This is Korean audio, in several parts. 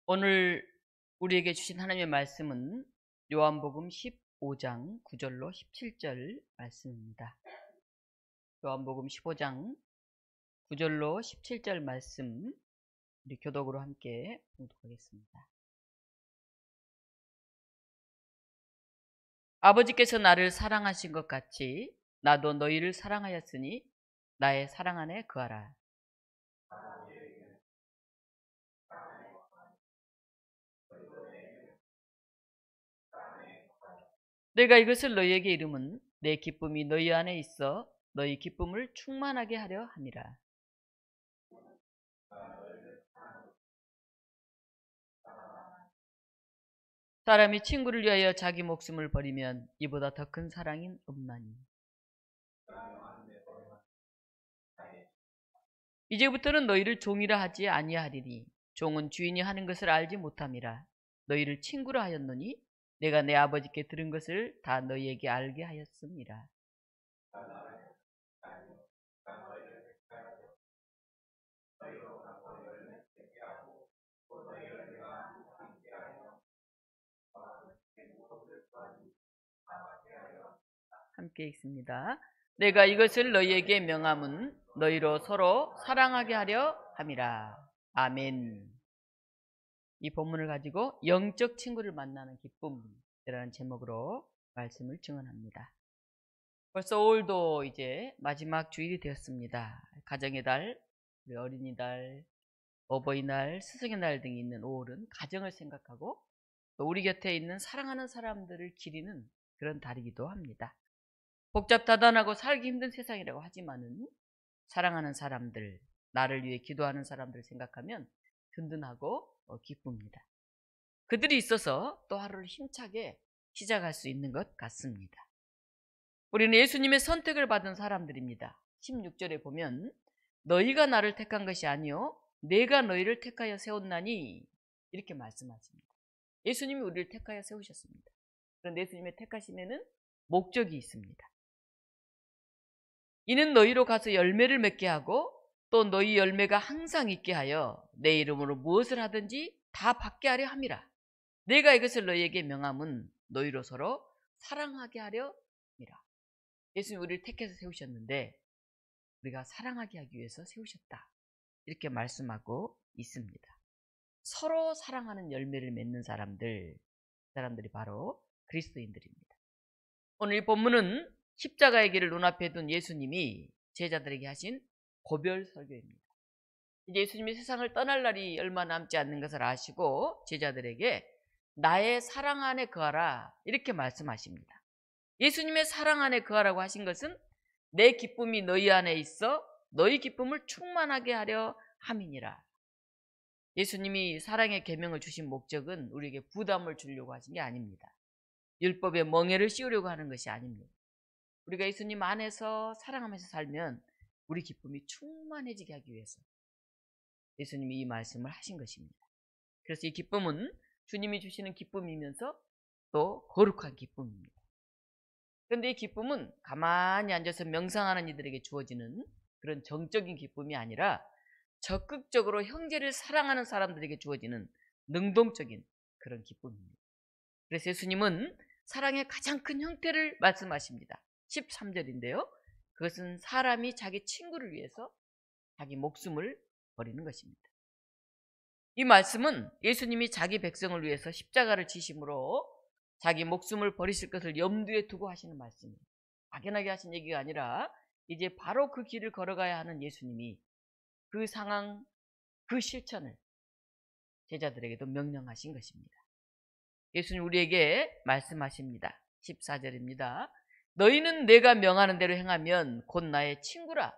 오늘 우리에게 주신 하나님의 말씀은 요한복음 15장 9절로 17절 말씀입니다. 요한복음 15장 9절로 17절 말씀 우리 교독으로 함께 봉독하겠습니다. 아버지께서 나를 사랑하신 것 같이 나도 너희를 사랑하였으니 나의 사랑 안에 거하라. 내가 이것을 너희에게 이름은 내 기쁨이 너희 안에 있어 너희 기쁨을 충만하게 하려 함이라. 사람이 친구를 위하여 자기 목숨을 버리면 이보다 더 큰 사랑이 없나니. 이제부터는 너희를 종이라 하지 아니하리니 종은 주인이 하는 것을 알지 못함이라. 너희를 친구라 하였노니 내가 내 아버지께 들은 것을 다 너희에게 알게 하였음이라. 함께 읽습니다. 내가 이것을 너희에게 명함은 너희로 서로 사랑하게 하려 함이라. 아멘. 이 본문을 가지고 영적 친구를 만나는 기쁨이라는 제목으로 말씀을 증언합니다. 벌써 5월도 이제 마지막 주일이 되었습니다. 가정의 달, 우리 어린이날, 어버이날, 스승의 날 등이 있는 5월은 가정을 생각하고 또 우리 곁에 있는 사랑하는 사람들을 기리는 그런 달이기도 합니다. 복잡다단하고 살기 힘든 세상이라고 하지만은 사랑하는 사람들, 나를 위해 기도하는 사람들을 생각하면 든든하고 기쁩니다. 그들이 있어서 또 하루를 힘차게 시작할 수 있는 것 같습니다. 우리는 예수님의 선택을 받은 사람들입니다. 16절에 보면 너희가 나를 택한 것이 아니요 내가 너희를 택하여 세웠나니 이렇게 말씀하십니다. 예수님이 우리를 택하여 세우셨습니다. 그런데 예수님의 택하심에는 목적이 있습니다. 이는 너희로 가서 열매를 맺게 하고 또 너희 열매가 항상 있게 하여 내 이름으로 무엇을 하든지 다 받게 하려 함이라. 내가 이것을 너희에게 명함은 너희로 서로 사랑하게 하려 함이라. 예수님이 우리를 택해서 세우셨는데 우리가 사랑하게 하기 위해서 세우셨다. 이렇게 말씀하고 있습니다. 서로 사랑하는 열매를 맺는 사람들이 바로 그리스도인들입니다. 오늘 이 본문은 십자가의 길을 눈앞에 둔 예수님이 제자들에게 하신 고별 설교입니다. 이제 예수님이 세상을 떠날 날이 얼마 남지 않는 것을 아시고 제자들에게 나의 사랑 안에 거하라 이렇게 말씀하십니다. 예수님의 사랑 안에 거하라고 하신 것은 내 기쁨이 너희 안에 있어 너희 기쁨을 충만하게 하려 함이니라. 예수님이 사랑의 계명을 주신 목적은 우리에게 부담을 주려고 하신 게 아닙니다. 율법의 멍에를 씌우려고 하는 것이 아닙니다. 우리가 예수님 안에서 사랑하면서 살면 우리 기쁨이 충만해지게 하기 위해서 예수님이 이 말씀을 하신 것입니다. 그래서 이 기쁨은 주님이 주시는 기쁨이면서 또 거룩한 기쁨입니다. 그런데 이 기쁨은 가만히 앉아서 명상하는 이들에게 주어지는 그런 정적인 기쁨이 아니라 적극적으로 형제를 사랑하는 사람들에게 주어지는 능동적인 그런 기쁨입니다. 그래서 예수님은 사랑의 가장 큰 형태를 말씀하십니다. 13절인데요. 그것은 사람이 자기 친구를 위해서 자기 목숨을 버리는 것입니다. 이 말씀은 예수님이 자기 백성을 위해서 십자가를 지심으로 자기 목숨을 버리실 것을 염두에 두고 하시는 말씀입니다. 막연하게 하신 얘기가 아니라 이제 바로 그 길을 걸어가야 하는 예수님이 그 상황, 그 실천을 제자들에게도 명령하신 것입니다. 예수님 우리에게 말씀하십니다. 14절입니다. 너희는 내가 명하는 대로 행하면 곧 나의 친구라.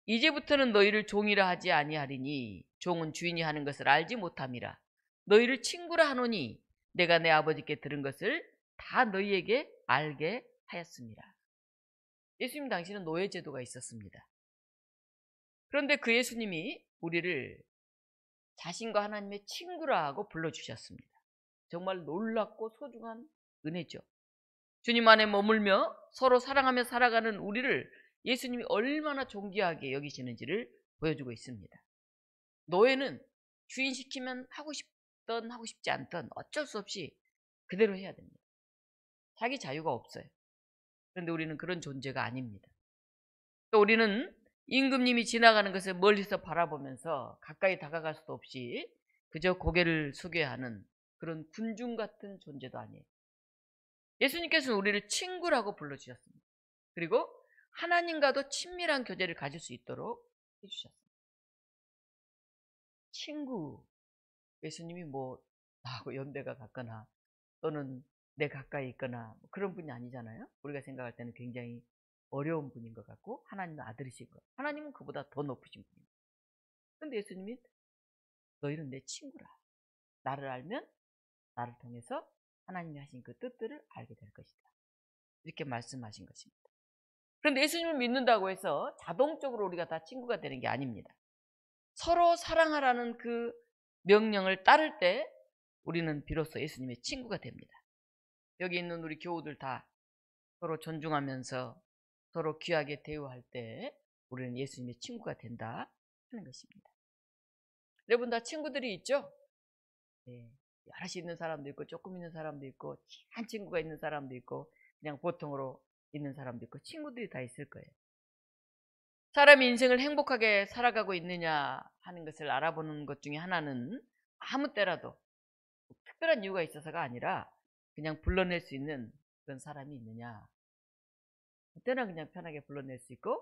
이제부터는 너희를 종이라 하지 아니하리니 종은 주인이 하는 것을 알지 못함이라. 너희를 친구라 하노니 내가 내 아버지께 들은 것을 다 너희에게 알게 하였습니다. 예수님 당시에는 노예제도가 있었습니다. 그런데 그 예수님이 우리를 자신과 하나님의 친구라 하고 불러주셨습니다. 정말 놀랍고 소중한 은혜죠. 주님 안에 머물며 서로 사랑하며 살아가는 우리를 예수님이 얼마나 존귀하게 여기시는지를 보여주고 있습니다. 노예는 주인 시키면 하고 싶든 하고 싶지 않든 어쩔 수 없이 그대로 해야 됩니다. 자기 자유가 없어요. 그런데 우리는 그런 존재가 아닙니다. 또 우리는 임금님이 지나가는 것을 멀리서 바라보면서 가까이 다가갈 수도 없이 그저 고개를 숙여야 하는 그런 군중 같은 존재도 아니에요. 예수님께서는 우리를 친구라고 불러주셨습니다. 그리고 하나님과도 친밀한 교제를 가질 수 있도록 해주셨습니다. 친구. 예수님이 뭐 나하고 연배가 같거나 또는 내 가까이 있거나 그런 분이 아니잖아요. 우리가 생각할 때는 굉장히 어려운 분인 것 같고 하나님의 아들이신 것. 하나님은 그보다 더 높으신 분입니다. 그런데 예수님이 너희는 내 친구라. 나를 알면 나를 통해서 하나님이 하신 그 뜻들을 알게 될 것이다. 이렇게 말씀하신 것입니다. 그런데 예수님을 믿는다고 해서 자동적으로 우리가 다 친구가 되는 게 아닙니다. 서로 사랑하라는 그 명령을 따를 때 우리는 비로소 예수님의 친구가 됩니다. 여기 있는 우리 교우들 다 서로 존중하면서 서로 귀하게 대우할 때 우리는 예수님의 친구가 된다 하는 것입니다. 여러분 다 친구들이 있죠? 네. 여럿이 있는 사람도 있고 조금 있는 사람도 있고 친한 친구가 있는 사람도 있고 그냥 보통으로 있는 사람도 있고 친구들이 다 있을 거예요. 사람이 인생을 행복하게 살아가고 있느냐 하는 것을 알아보는 것 중에 하나는 아무 때라도 특별한 이유가 있어서가 아니라 그냥 불러낼 수 있는 그런 사람이 있느냐. 그때나 그냥 편하게 불러낼 수 있고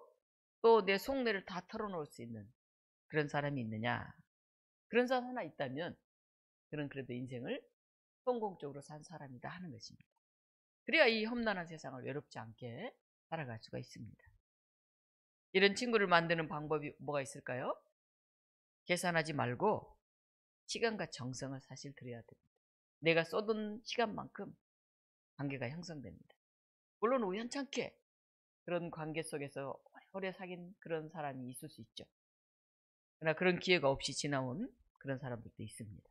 또 내 속내를 다 털어놓을 수 있는 그런 사람이 있느냐. 그런 사람 하나 있다면 그는 그래도 인생을 성공적으로 산 사람이다 하는 것입니다. 그래야 이 험난한 세상을 외롭지 않게 살아갈 수가 있습니다. 이런 친구를 만드는 방법이 뭐가 있을까요? 계산하지 말고 시간과 정성을 사실 들여야 됩니다. 내가 쏟은 시간만큼 관계가 형성됩니다. 물론 우연찮게 그런 관계 속에서 오래 사귄 그런 사람이 있을 수 있죠. 그러나 그런 기회가 없이 지나온 그런 사람들도 있습니다.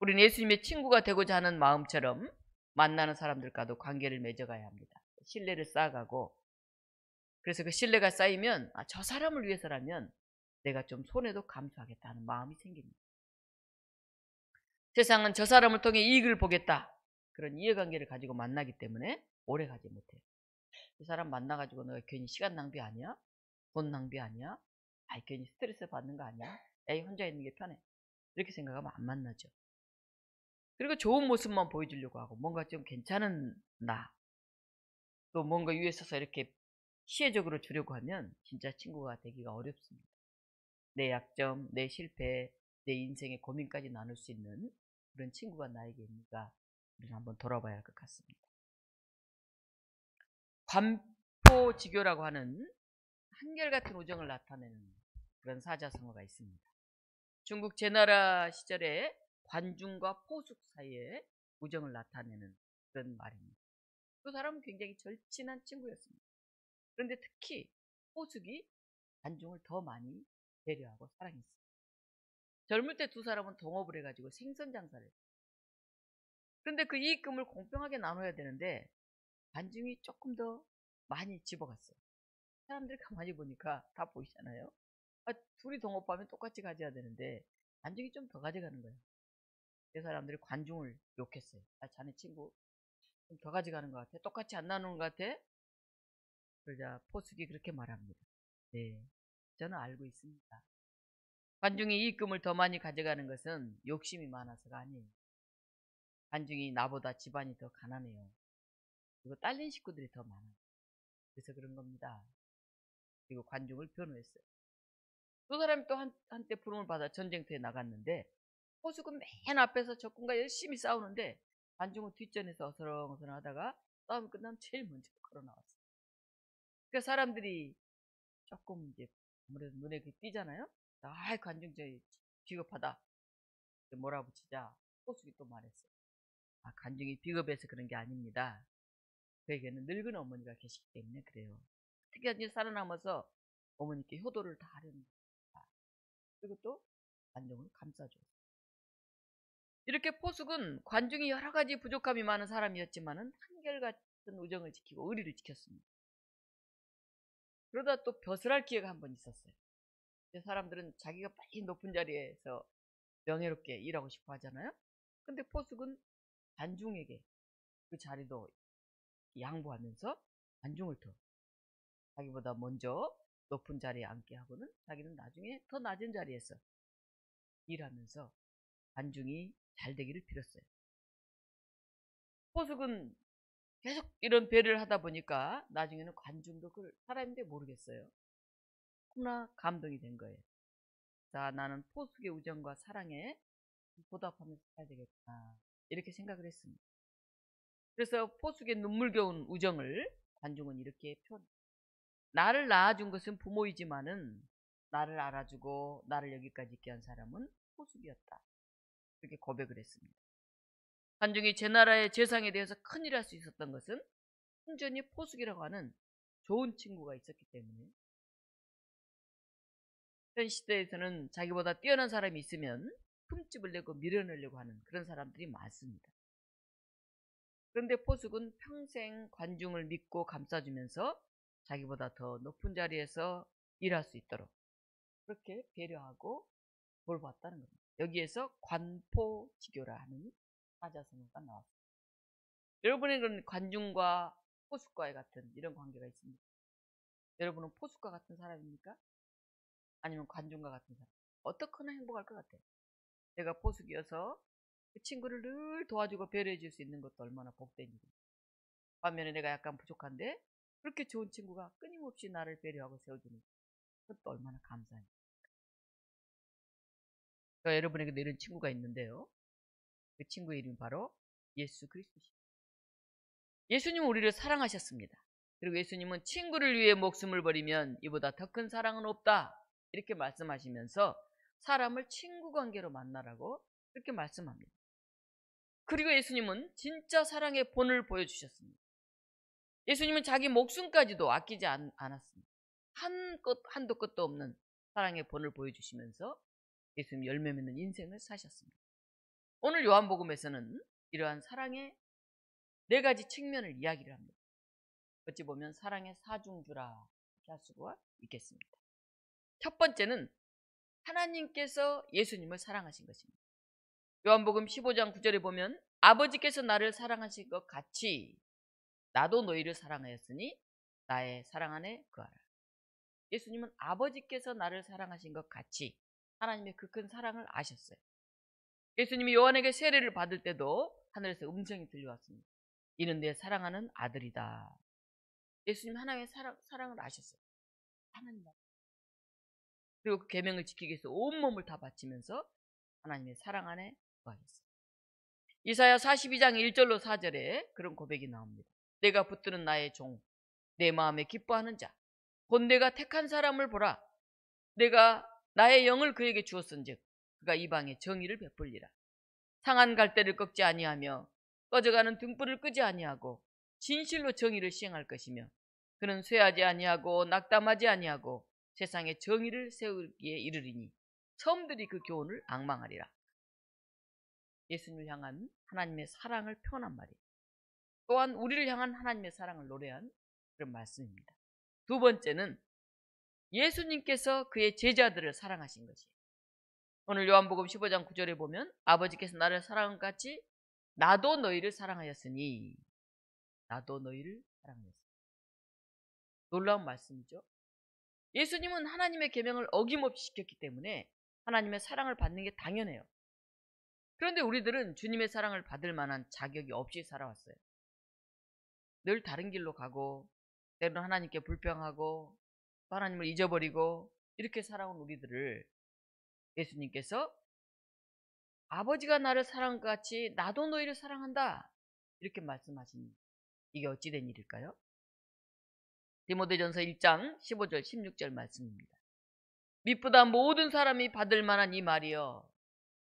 우리는 예수님의 친구가 되고자 하는 마음처럼 만나는 사람들과도 관계를 맺어가야 합니다. 신뢰를 쌓아가고 그래서 그 신뢰가 쌓이면 저 사람을 위해서라면 내가 좀 손해도 감수하겠다는 마음이 생깁니다. 세상은 저 사람을 통해 이익을 보겠다. 그런 이해관계를 가지고 만나기 때문에 오래 가지 못해요. 이 사람 만나가지고 내가 괜히 시간 낭비 아니야? 돈 낭비 아니야? 아이 괜히 스트레스 받는 거 아니야? 에이 혼자 있는 게 편해. 이렇게 생각하면 안 만나죠. 그리고 좋은 모습만 보여주려고 하고 뭔가 좀 괜찮은 나 또 뭔가 위에 서서 이렇게 시혜적으로 주려고 하면 진짜 친구가 되기가 어렵습니다. 내 약점, 내 실패, 내 인생의 고민까지 나눌 수 있는 그런 친구가 나에게 있는가 우리는 한번 돌아봐야 할 것 같습니다. 관포지교라고 하는 한결같은 우정을 나타내는 그런 사자성어가 있습니다. 중국 제나라 시절에 관중과 포숙 사이에 우정을 나타내는 그런 말입니다. 그 사람은 굉장히 절친한 친구였습니다. 그런데 특히 포숙이 관중을 더 많이 배려하고 사랑했습니다. 젊을 때 두 사람은 동업을 해가지고 생선 장사를 했어요. 그런데 그 이익금을 공평하게 나눠야 되는데 관중이 조금 더 많이 집어갔어요. 사람들이 가만히 보니까 다 보이잖아요. 둘이 동업하면 똑같이 가져야 되는데 관중이 좀 더 가져가는 거예요. 그 사람들이 관중을 욕했어요. 자네 친구 좀 더 가져가는 것 같아. 똑같이 안 나누는 것 같아. 그러자 포숙이 그렇게 말합니다. 네, 저는 알고 있습니다. 관중이 이익금을 더 많이 가져가는 것은 욕심이 많아서가 아니에요. 관중이 나보다 집안이 더 가난해요. 그리고 딸린 식구들이 더 많아요. 그래서 그런 겁니다. 그리고 관중을 변호했어요. 두 사람이 또 한때 부름을 받아 전쟁터에 나갔는데 포숙은 맨 앞에서 적군과 열심히 싸우는데 관중은 뒷전에서 어서렁어서렁 하다가 싸움이 끝나면 제일 먼저 걸어 나왔어요. 그러니까 사람들이 조금 이제 아무래도 눈에 띄잖아요. 관중 저 비겁하다. 몰아붙이자 포숙이 또 말했어요. 관중이 비겁해서 그런 게 아닙니다. 그에게는 늙은 어머니가 계시기 때문에 그래요. 특히 이제 살아남아서 어머니께 효도를 다 하려는 겁니다. 그리고 또 관중을 감싸줘요. 이렇게 포숙은 관중이 여러 가지 부족함이 많은 사람이었지만은 한결같은 우정을 지키고 의리를 지켰습니다. 그러다 또 벼슬할 기회가 한 번 있었어요. 사람들은 자기가 빨리 높은 자리에서 명예롭게 일하고 싶어 하잖아요. 근데 포숙은 관중에게 그 자리도 양보하면서 관중을 더 자기보다 먼저 높은 자리에 앉게 하고는 자기는 나중에 더 낮은 자리에서 일하면서 관중이 잘 되기를 빌었어요. 포숙은 계속 이런 배려를 하다 보니까 나중에는 관중도 그걸 사람인데 모르겠어요. 너무나 감동이 된 거예요. 자, 나는 포숙의 우정과 사랑에 보답하면서 살아야 되겠구나, 이렇게 생각을 했습니다. 그래서 포숙의 눈물겨운 우정을 관중은 이렇게 표현합니다. 나를 낳아준 것은 부모이지만은 나를 알아주고 나를 여기까지 있게 한 사람은 포숙이었다, 그렇게 고백을 했습니다. 관중이 제 나라의 재상에 대해서 큰일 할 수 있었던 것은 순전히 포숙이라고 하는 좋은 친구가 있었기 때문에. 현 시대에서는 자기보다 뛰어난 사람이 있으면 흠집을 내고 밀어내려고 하는 그런 사람들이 많습니다. 그런데 포숙은 평생 관중을 믿고 감싸주면서 자기보다 더 높은 자리에서 일할 수 있도록 그렇게 배려하고 돌봤다는 겁니다. 여기에서 관포지교라 하는 사자성어가 나왔습니다. 여러분의 그런 관중과 포숙과의 같은 이런 관계가 있습니다. 여러분은 포숙과 같은 사람입니까? 아니면 관중과 같은 사람? 어떻게나 행복할 것 같아요. 내가 포숙이어서 그 친구를 늘 도와주고 배려해 줄 수 있는 것도 얼마나 복된 일입니다. 반면에 내가 약간 부족한데 그렇게 좋은 친구가 끊임없이 나를 배려하고 세워주는 것도 얼마나 감사합니다. 여러분에게도 이런 친구가 있는데요. 그 친구의 이름이 바로 예수 그리스도십니다. 예수님은 우리를 사랑하셨습니다. 그리고 예수님은 친구를 위해 목숨을 버리면 이보다 더 큰 사랑은 없다, 이렇게 말씀하시면서 사람을 친구 관계로 만나라고 그렇게 말씀합니다. 그리고 예수님은 진짜 사랑의 본을 보여주셨습니다. 예수님은 자기 목숨까지도 아끼지 않았습니다. 한도 끝도 없는 사랑의 본을 보여주시면서 예수님 열매 맺는 인생을 사셨습니다. 오늘 요한복음에서는 이러한 사랑의 네 가지 측면을 이야기를 합니다. 어찌 보면 사랑의 사중주라 이렇게 할 수가 있겠습니다. 첫 번째는 하나님께서 예수님을 사랑하신 것입니다. 요한복음 15장 9절에 보면 아버지께서 나를 사랑하신 것 같이 나도 너희를 사랑하였으니 나의 사랑 안에 거하라. 예수님은 아버지께서 나를 사랑하신 것 같이 하나님의 그 큰 사랑을 아셨어요. 예수님이 요한에게 세례를 받을 때도 하늘에서 음성이 들려왔습니다. 이는 내 사랑하는 아들이다. 예수님 하나님의 사랑을 아셨어요. 하나님. 그리고 그 계명을 지키기 위해서 온몸을 다 바치면서 하나님의 사랑 안에 거하셨어요. 이사야 42장 1절로 4절에 그런 고백이 나옵니다. 내가 붙드는 나의 종, 내 마음에 기뻐하는 자, 곧 내가 택한 사람을 보라. 내가 나의 영을 그에게 주었은즉 그가 이방에 정의를 베풀리라. 상한 갈대를 꺾지 아니하며 꺼져가는 등불을 끄지 아니하고 진실로 정의를 시행할 것이며 그는 쇠하지 아니하고 낙담하지 아니하고 세상에 정의를 세우기에 이르리니 처음들이 그 교훈을 앙망하리라. 예수님을 향한 하나님의 사랑을 표현한 말이에요. 또한 우리를 향한 하나님의 사랑을 노래한 그런 말씀입니다. 두 번째는 예수님께서 그의 제자들을 사랑하신 것이에요. 오늘 요한복음 15장 9절에 보면 아버지께서 나를 사랑한 것 같이 나도 너희를 사랑하였으니 나도 너희를 사랑하였으니. 놀라운 말씀이죠. 예수님은 하나님의 계명을 어김없이 지켰기 때문에 하나님의 사랑을 받는 게 당연해요. 그런데 우리들은 주님의 사랑을 받을 만한 자격이 없이 살아왔어요. 늘 다른 길로 가고 때로는 하나님께 불평하고 또 하나님을 잊어버리고 이렇게 살아온 우리들을 예수님께서 아버지가 나를 사랑한 것 같이 나도 너희를 사랑한다, 이렇게 말씀하신, 이게 어찌 된 일일까요? 디모데전서 1장 15절 16절 말씀입니다. 밑보다 모든 사람이 받을 만한 이 말이여,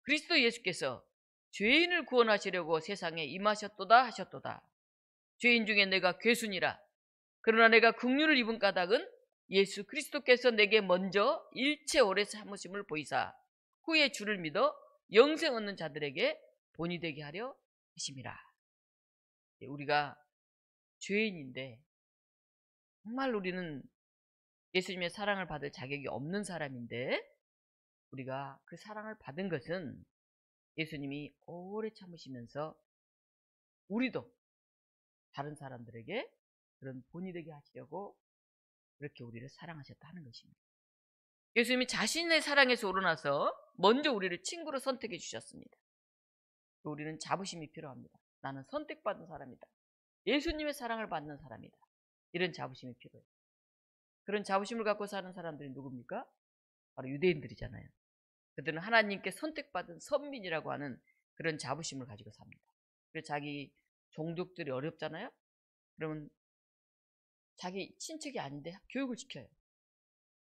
그리스도 예수께서 죄인을 구원하시려고 세상에 임하셨도다 하셨도다. 죄인 중에 내가 괴순이라. 그러나 내가 긍휼을 입은 까닭은 예수 그리스도께서 내게 먼저 일체 오래 참으심을 보이사 후에 주를 믿어 영생 얻는 자들에게 본이 되게 하려 하심이라. 우리가 죄인인데 정말 우리는 예수님의 사랑을 받을 자격이 없는 사람인데 우리가 그 사랑을 받은 것은 예수님이 오래 참으시면서 우리도 다른 사람들에게 그런 본이 되게 하시려고 그렇게 우리를 사랑하셨다 하는 것입니다. 예수님이 자신의 사랑에서 우러나서 먼저 우리를 친구로 선택해 주셨습니다. 우리는 자부심이 필요합니다. 나는 선택받은 사람이다. 예수님의 사랑을 받는 사람이다. 이런 자부심이 필요해요. 그런 자부심을 갖고 사는 사람들이 누굽니까? 바로 유대인들이잖아요. 그들은 하나님께 선택받은 선민이라고 하는 그런 자부심을 가지고 삽니다. 그래서 자기 종족들이 어렵잖아요. 그러면 자기 친척이 아닌데 교육을 시켜요.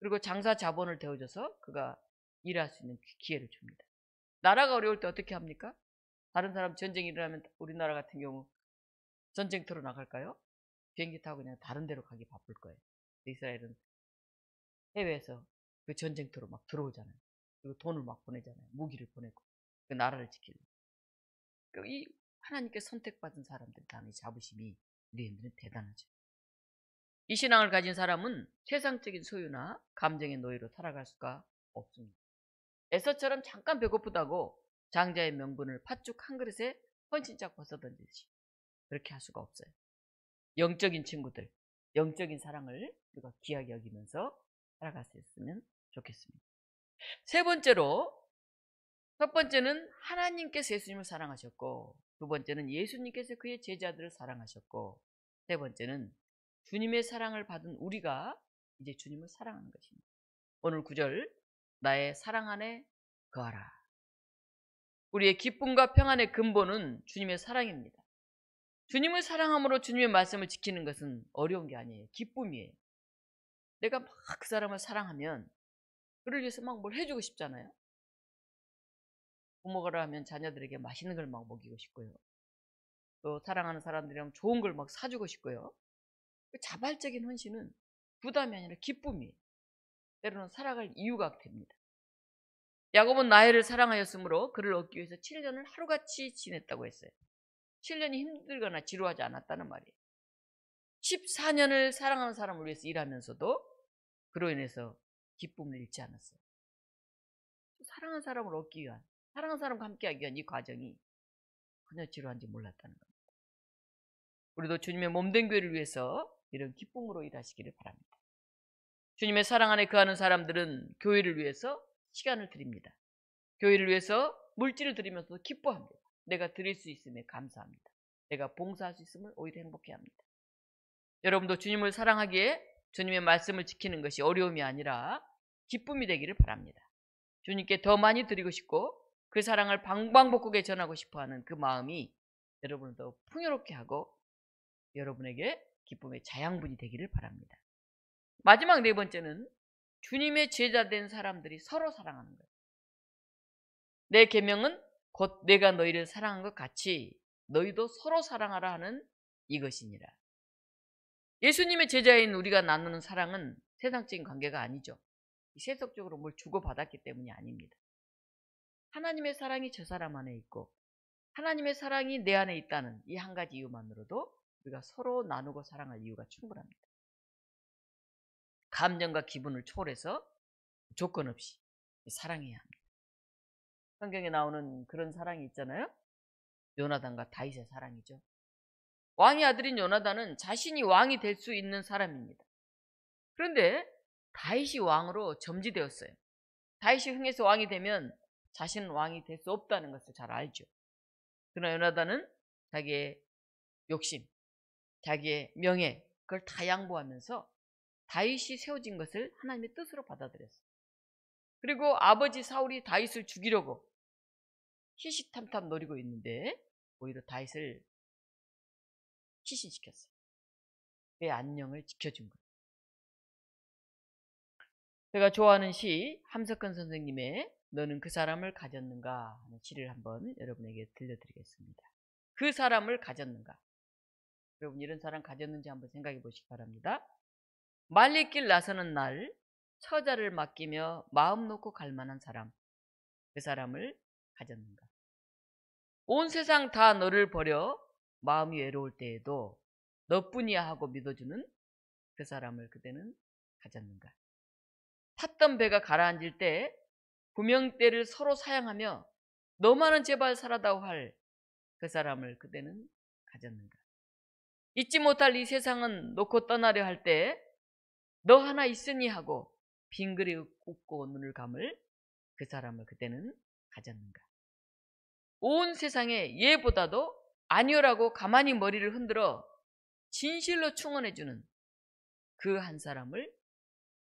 그리고 장사 자본을 대어줘서 그가 일할 수 있는 기회를 줍니다. 나라가 어려울 때 어떻게 합니까? 다른 사람 전쟁이 일어나면 우리나라 같은 경우 전쟁터로 나갈까요? 비행기 타고 그냥 다른 데로 가기 바쁠 거예요. 이스라엘은 해외에서 그 전쟁터로 막 들어오잖아요. 그리고 돈을 막 보내잖아요. 무기를 보내고 그 나라를 지키려고. 이 하나님께 선택받은 사람들 다는 자부심이 우리들은 대단하죠. 이 신앙을 가진 사람은 세상적인 소유나 감정의 노예로 살아갈 수가 없습니다. 에서처럼 잠깐 배고프다고 장자의 명분을 팥죽 한 그릇에 헌신짝 벗어던지듯이 그렇게 할 수가 없어요. 영적인 친구들, 영적인 사랑을 우리가 귀하게 여기면서 살아갈 수 있으면 좋겠습니다. 세 번째로, 첫 번째는 하나님께서 예수님을 사랑하셨고, 두 번째는 예수님께서 그의 제자들을 사랑하셨고, 세 번째는 주님의 사랑을 받은 우리가 이제 주님을 사랑하는 것입니다. 오늘 9절, 나의 사랑 안에 거하라. 우리의 기쁨과 평안의 근본은 주님의 사랑입니다. 주님을 사랑함으로 주님의 말씀을 지키는 것은 어려운 게 아니에요. 기쁨이에요. 내가 막 그 사람을 사랑하면 그를 위해서 막 뭘 해주고 싶잖아요. 부모가 하면 자녀들에게 맛있는 걸 막 먹이고 싶고요. 또 사랑하는 사람들이라면 좋은 걸 막 사주고 싶고요. 자발적인 헌신은 부담이 아니라 기쁨이에요. 때로는 살아갈 이유가 됩니다. 야곱은 라헬을 사랑하였으므로 그를 얻기 위해서 7년을 하루같이 지냈다고 했어요. 7년이 힘들거나 지루하지 않았다는 말이에요. 14년을 사랑하는 사람을 위해서 일하면서도 그로 인해서 기쁨을 잃지 않았어요. 사랑하는 사람을 얻기 위한, 사랑하는 사람과 함께하기 위한 이 과정이 전혀 지루한지 몰랐다는 겁니다. 우리도 주님의 몸된 교회를 위해서 이런 기쁨으로 일하시기를 바랍니다. 주님의 사랑 안에 거하는 사람들은 교회를 위해서 시간을 드립니다. 교회를 위해서 물질을 드리면서 기뻐합니다. 내가 드릴 수 있음에 감사합니다. 내가 봉사할 수 있음을 오히려 행복해합니다. 여러분도 주님을 사랑하기에 주님의 말씀을 지키는 것이 어려움이 아니라 기쁨이 되기를 바랍니다. 주님께 더 많이 드리고 싶고 그 사랑을 방방곡곡에 전하고 싶어하는 그 마음이 여러분을 더 풍요롭게 하고 여러분에게 기쁨의 자양분이 되기를 바랍니다. 마지막 네 번째는 주님의 제자된 사람들이 서로 사랑하는 거예요. 내 계명은 곧 내가 너희를 사랑한 것 같이 너희도 서로 사랑하라 하는 이것이니라. 예수님의 제자인 우리가 나누는 사랑은 세상적인 관계가 아니죠. 세속적으로 뭘 주고받았기 때문이 아닙니다. 하나님의 사랑이 저 사람 안에 있고 하나님의 사랑이 내 안에 있다는 이 한 가지 이유만으로도 우리가 서로 나누고 사랑할 이유가 충분합니다. 감정과 기분을 초월해서 조건 없이 사랑해야 합니다. 성경에 나오는 그런 사랑이 있잖아요. 요나단과 다윗의 사랑이죠. 왕의 아들인 요나단은 자신이 왕이 될 수 있는 사람입니다. 그런데 다윗이 왕으로 점지되었어요. 다윗이 흥해서 왕이 되면 자신은 왕이 될 수 없다는 것을 잘 알죠. 그러나 요나단은 자기의 욕심, 자기의 명예, 그걸 다 양보하면서 다윗이 세워진 것을 하나님의 뜻으로 받아들였어요. 그리고 아버지 사울이 다윗을 죽이려고 희시탐탐 노리고 있는데 오히려 다윗을 희신시켰어요. 그의 안녕을 지켜준 거예요. 제가 좋아하는 시 함석헌 선생님의 너는 그 사람을 가졌는가 하는 시를 한번 여러분에게 들려드리겠습니다. 그 사람을 가졌는가. 여러분 이런 사람 가졌는지 한번 생각해 보시기 바랍니다. 말리길 나서는 날 처자를 맡기며 마음 놓고 갈 만한 사람, 그 사람을 가졌는가. 온 세상 다 너를 버려 마음이 외로울 때에도 너뿐이야 하고 믿어주는 그 사람을 그대는 가졌는가. 탔던 배가 가라앉을 때 구명대를 서로 사양하며 너만은 제발 살아다오 할 그 사람을 그대는 가졌는가? 잊지 못할 이 세상은 놓고 떠나려 할 때 너 하나 있으니 하고 빙그레 웃고 눈을 감을 그 사람을 그대는 가졌는가? 온 세상에 얘보다도 아니오라고 가만히 머리를 흔들어 진실로 충원해주는 그 한 사람을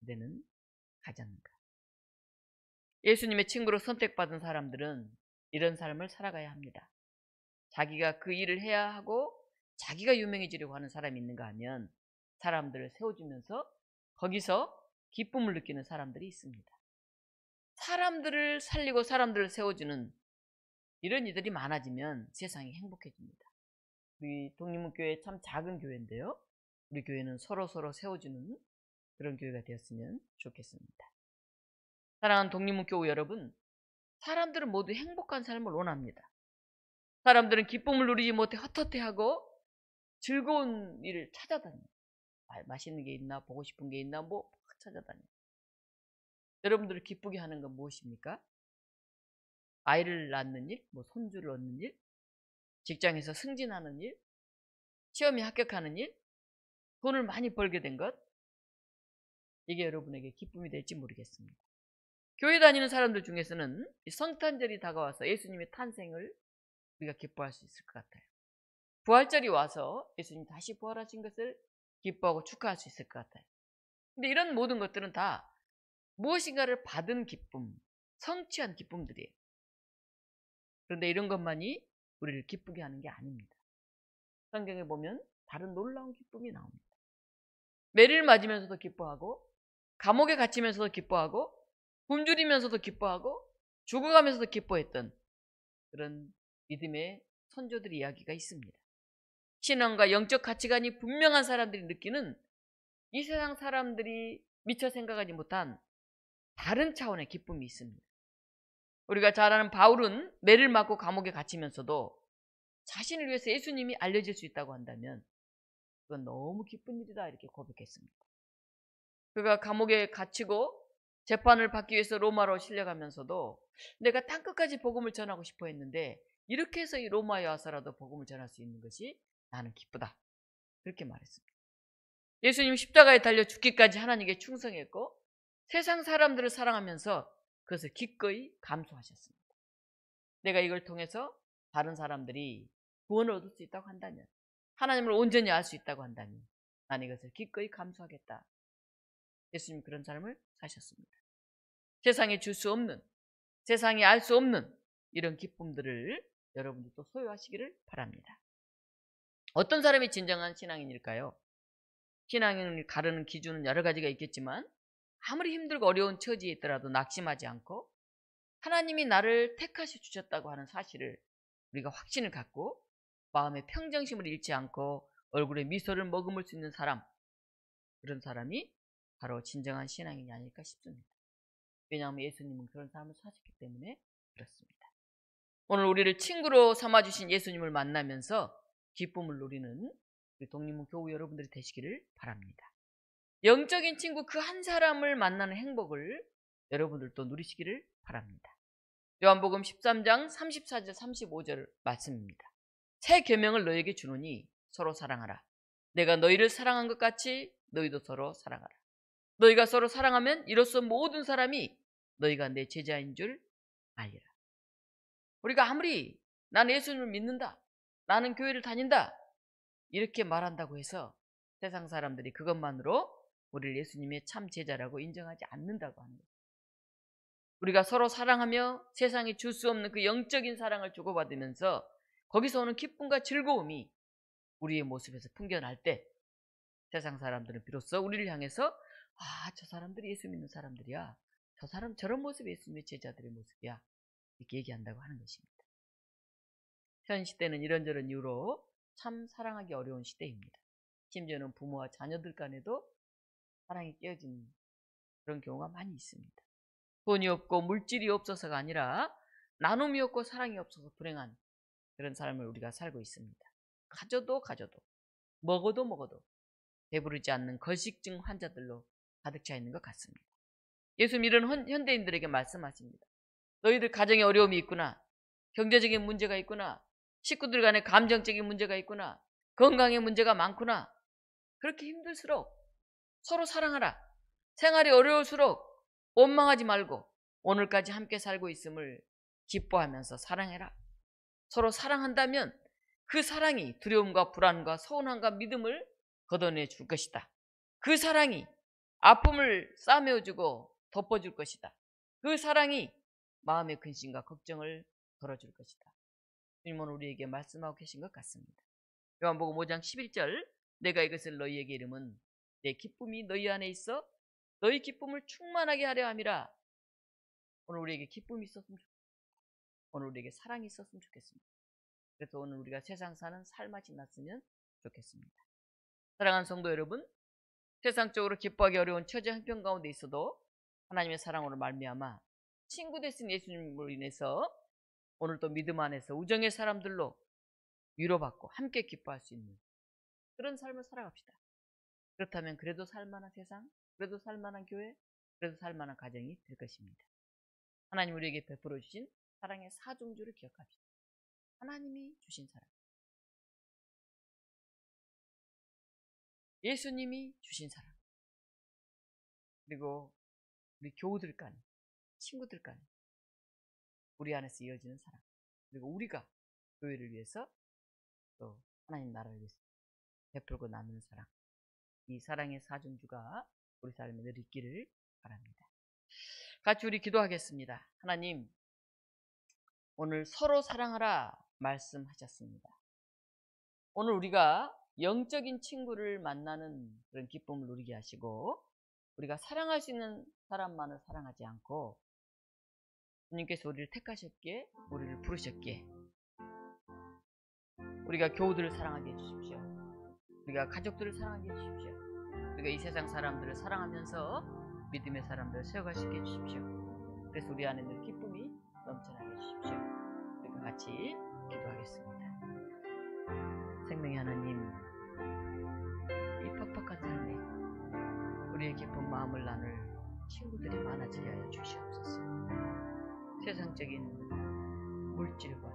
그대는 가졌는가? 예수님의 친구로 선택받은 사람들은 이런 삶을 살아가야 합니다. 자기가 그 일을 해야 하고 자기가 유명해지려고 하는 사람이 있는가 하면 사람들을 세워주면서 거기서 기쁨을 느끼는 사람들이 있습니다. 사람들을 살리고 사람들을 세워주는 이런 이들이 많아지면 세상이 행복해집니다. 우리 독립문교회 참 작은 교회인데요. 우리 교회는 서로 세워주는 그런 교회가 되었으면 좋겠습니다. 사랑하는 독립문교회 여러분, 사람들은 모두 행복한 삶을 원합니다. 사람들은 기쁨을 누리지 못해 헛헛해하고 즐거운 일을 찾아다녀요. 맛있는 게 있나, 보고 싶은 게 있나, 뭐 찾아다녀요. 여러분들을 기쁘게 하는 건 무엇입니까? 아이를 낳는 일, 뭐 손주를 얻는 일, 직장에서 승진하는 일, 시험에 합격하는 일, 돈을 많이 벌게 된 것, 이게 여러분에게 기쁨이 될지 모르겠습니다. 교회 다니는 사람들 중에서는 성탄절이 다가와서 예수님의 탄생을 우리가 기뻐할 수 있을 것 같아요. 부활절이 와서 예수님 다시 부활하신 것을 기뻐하고 축하할 수 있을 것 같아요. 근데 이런 모든 것들은 다 무엇인가를 받은 기쁨, 성취한 기쁨들이에요. 그런데 이런 것만이 우리를 기쁘게 하는 게 아닙니다. 성경에 보면 다른 놀라운 기쁨이 나옵니다. 매를 맞으면서도 기뻐하고, 감옥에 갇히면서도 기뻐하고, 굶주리면서도 기뻐하고, 죽어가면서도 기뻐했던 그런 믿음의 선조들 이야기가 있습니다. 신앙과 영적 가치관이 분명한 사람들이 느끼는 이 세상 사람들이 미처 생각하지 못한 다른 차원의 기쁨이 있습니다. 우리가 잘 아는 바울은 매를 맞고 감옥에 갇히면서도 자신을 위해서 예수님이 알려질 수 있다고 한다면 그건 너무 기쁜 일이다 이렇게 고백했습니다. 그가 감옥에 갇히고 재판을 받기 위해서 로마로 실려가면서도 내가 땅끝까지 복음을 전하고 싶어 했는데 이렇게 해서 이 로마에 와서라도 복음을 전할 수 있는 것이 나는 기쁘다. 그렇게 말했습니다. 예수님 십자가에 달려 죽기까지 하나님께 충성했고 세상 사람들을 사랑하면서 그것을 기꺼이 감수하셨습니다. 내가 이걸 통해서 다른 사람들이 구원을 얻을 수 있다고 한다면, 하나님을 온전히 알 수 있다고 한다면 나는 이것을 기꺼이 감수하겠다. 예수님 그런 삶을 사셨습니다. 세상에 줄 수 없는, 세상이 알 수 없는 이런 기쁨들을 여러분들도 소유하시기를 바랍니다. 어떤 사람이 진정한 신앙인일까요? 신앙인을 가르는 기준은 여러 가지가 있겠지만 아무리 힘들고 어려운 처지에 있더라도 낙심하지 않고 하나님이 나를 택하시 주셨다고 하는 사실을 우리가 확신을 갖고 마음의 평정심을 잃지 않고 얼굴에 미소를 머금을 수 있는 사람, 그런 사람이 바로 진정한 신앙인이 아닐까 싶습니다. 왜냐하면 예수님은 그런 삶을 사셨기 때문에 그렇습니다. 오늘 우리를 친구로 삼아주신 예수님을 만나면서 기쁨을 누리는 우리 독립문 교우 여러분들이 되시기를 바랍니다. 영적인 친구 그 한 사람을 만나는 행복을 여러분들도 누리시기를 바랍니다. 요한복음 13장 34절 35절 말씀입니다. 새 계명을 너에게 주노니 서로 사랑하라. 내가 너희를 사랑한 것 같이 너희도 서로 사랑하라. 너희가 서로 사랑하면 이로써 모든 사람이 너희가 내 제자인 줄 알리라. 우리가 아무리 나는 예수님을 믿는다, 나는 교회를 다닌다 이렇게 말한다고 해서 세상 사람들이 그것만으로 우리를 예수님의 참 제자라고 인정하지 않는다고 하는 거예요. 우리가 서로 사랑하며 세상에 줄 수 없는 그 영적인 사랑을 주고받으면서 거기서 오는 기쁨과 즐거움이 우리의 모습에서 풍겨날 때 세상 사람들은 비로소 우리를 향해서 저 사람들이 예수 믿는 사람들이야. 저 사람 저런 모습이 예수님의 제자들의 모습이야. 이렇게 얘기한다고 하는 것입니다. 현 시대는 이런저런 이유로 참 사랑하기 어려운 시대입니다. 심지어는 부모와 자녀들 간에도 사랑이 깨어진 그런 경우가 많이 있습니다. 돈이 없고 물질이 없어서가 아니라 나눔이 없고 사랑이 없어서 불행한 그런 삶을 우리가 살고 있습니다. 가져도 먹어도 배부르지 않는 거식증 환자들로 가득 차 있는 것 같습니다. 예수님 이런 현대인들에게 말씀하십니다. 너희들 가정에 어려움이 있구나. 경제적인 문제가 있구나. 식구들 간에 감정적인 문제가 있구나. 건강에 문제가 많구나. 그렇게 힘들수록 서로 사랑하라. 생활이 어려울수록 원망하지 말고 오늘까지 함께 살고 있음을 기뻐하면서 사랑해라. 서로 사랑한다면 그 사랑이 두려움과 불안과 서운함과 믿음을 걷어내 줄 것이다. 그 사랑이 아픔을 싸매어주고 덮어줄 것이다. 그 사랑이 마음의 근심과 걱정을 덜어줄 것이다. 주님은 우리에게 말씀하고 계신 것 같습니다. 요한복음 5장 11절 내가 이것을 너희에게 이름은 내 기쁨이 너희 안에 있어 너희 기쁨을 충만하게 하려 함이라. 오늘 우리에게 기쁨이 있었으면 좋겠습니다. 오늘 우리에게 사랑이 있었으면 좋겠습니다. 그래서 오늘 우리가 세상 사는 삶맛이 났으면 좋겠습니다. 사랑하는 성도 여러분, 세상적으로 기뻐하기 어려운 처지 형편 가운데 있어도 하나님의 사랑으로 말미암아 친구 되신 예수님으로 인해서 오늘 또 믿음 안에서 우정의 사람들로 위로받고 함께 기뻐할 수 있는 그런 삶을 살아갑시다. 그렇다면 그래도 살만한 세상, 그래도 살만한 교회, 그래도 살만한 가정이 될 것입니다. 하나님 우리에게 베풀어 주신 사랑의 사중주를 기억합시다. 하나님이 주신 사랑, 예수님이 주신 사랑, 그리고 우리 교우들 간에, 친구들 간에 우리 안에서 이어지는 사랑, 그리고 우리가 교회를 위해서 또 하나님 나라를 위해서 베풀고 나누는 사랑, 이 사랑의 사중주가 우리 삶에 늘 있기를 바랍니다. 같이 우리 기도하겠습니다. 하나님, 오늘 서로 사랑하라 말씀하셨습니다. 오늘 우리가 영적인 친구를 만나는 그런 기쁨을 누리게 하시고 우리가 사랑할 수 있는 사람만을 사랑하지 않고 주님께서 우리를 택하셨기에 우리를 부르셨기에 우리가 교우들을 사랑하게 해주십시오. 우리가 가족들을 사랑하게 해주십시오. 우리가 이 세상 사람들을 사랑하면서 믿음의 사람들을 세워갈 수 있게 해주십시오. 그래서 우리 안에 늘 기쁨이 넘쳐나게 해주십시오. 우리가 같이 기도하겠습니다. 생명의 하나님, 이 팍팍한 삶에 우리의 기쁜 마음을 나눌 친구들이 많아지게 하여 주시옵소서. 세상적인 물질과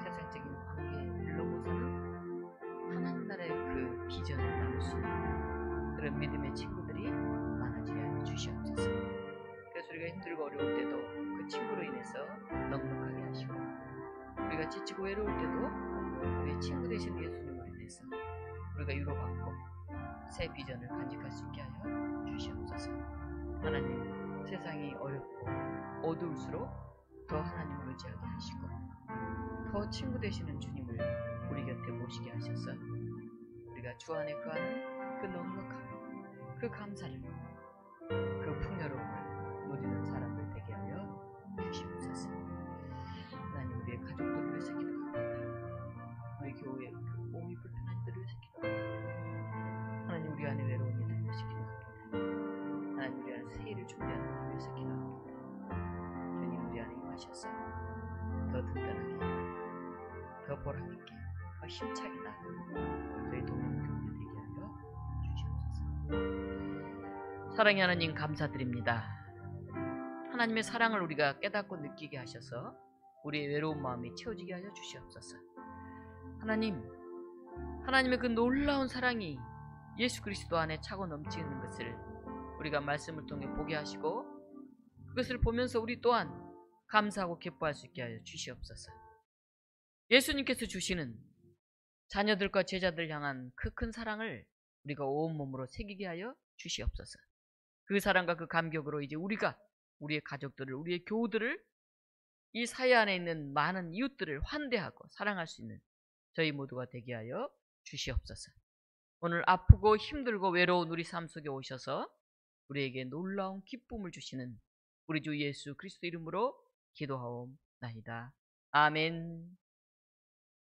세상적인 관계를 넘어서는 하나님 나라의 그 비전을 나눌 수 있는 그런 믿음의 친구들이 많아지게 하여 주시옵소서. 그래서 우리가 힘들고 어려울 때도 그 친구로 인해서 넉넉하게 하시고 우리가 지치고 외로울 때도 우리의 친구 되신 예수님으로 인해서 우리가 위로받고 새 비전을 간직할 수 있게 하여 주시옵소서. 하나님, 세상이 어렵고 어두울수록 더 하나님을 의지하게 하시고 더 친구 되시는 주님을 우리 곁에 모시게 하셔서 우리가 주 안에 거하는 그 넉넉함, 그 감사를, 그 풍요로움을 누리는 사람들 되게 하여 주시옵소서. 하나님, 우리의 가족들을 위해서 기도합니다. 우리 교회의 그 몸이 불편한 이들을 위해서 기도합니다. 하나님, 우리 안에 외로운 이들을 위해서 기도합니다. 하나님, 우리 안에 새해를 준비하는 이들을 위해서 기도합니다. 주님, 우리 안에 임하셔서 더 든든하게, 더 보람있게, 더 힘차게 나아가는 저희 동행교회 되게 하여 주시옵소서. 사랑의 하나님, 감사드립니다. 하나님의 사랑을 우리가 깨닫고 느끼게 하셔서 우리의 외로운 마음이 채워지게 하여 주시옵소서. 하나님, 하나님의 그 놀라운 사랑이 예수 그리스도 안에 차고 넘치는 것을 우리가 말씀을 통해 보게 하시고 그것을 보면서 우리 또한 감사하고 기뻐할 수 있게 하여 주시옵소서. 예수님께서 주시는 자녀들과 제자들 향한 그 큰 사랑을 우리가 온몸으로 새기게 하여 주시옵소서. 그 사랑과 그 감격으로 이제 우리가 우리의 가족들을, 우리의 교우들을, 이 사회 안에 있는 많은 이웃들을 환대하고 사랑할 수 있는 저희 모두가 되게 하여 주시옵소서. 오늘 아프고 힘들고 외로운 우리 삶 속에 오셔서 우리에게 놀라운 기쁨을 주시는 우리 주 예수 그리스도 이름으로 기도하옵나이다. 아멘.